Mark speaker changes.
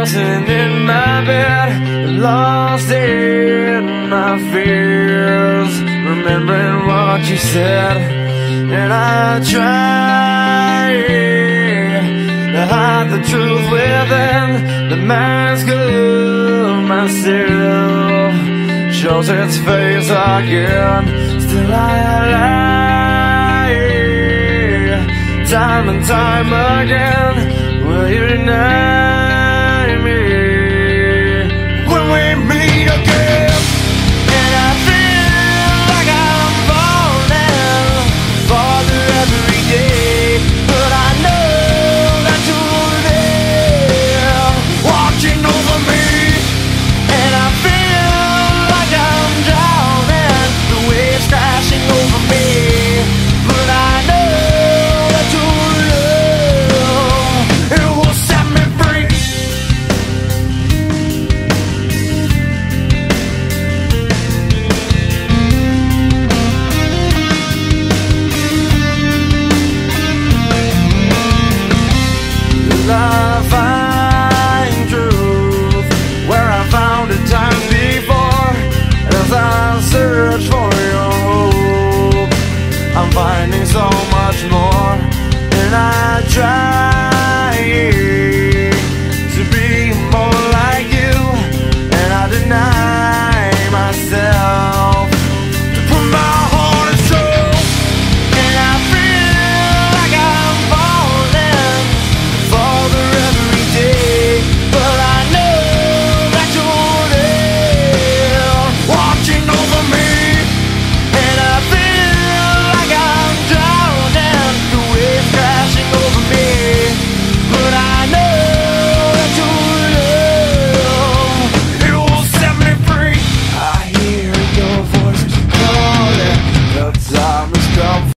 Speaker 1: sitting in my bed, lost in my fears, remembering what you said. And I try to hide the truth within. The mask of myself shows its face again. Still I lie, time and time again. Will you deny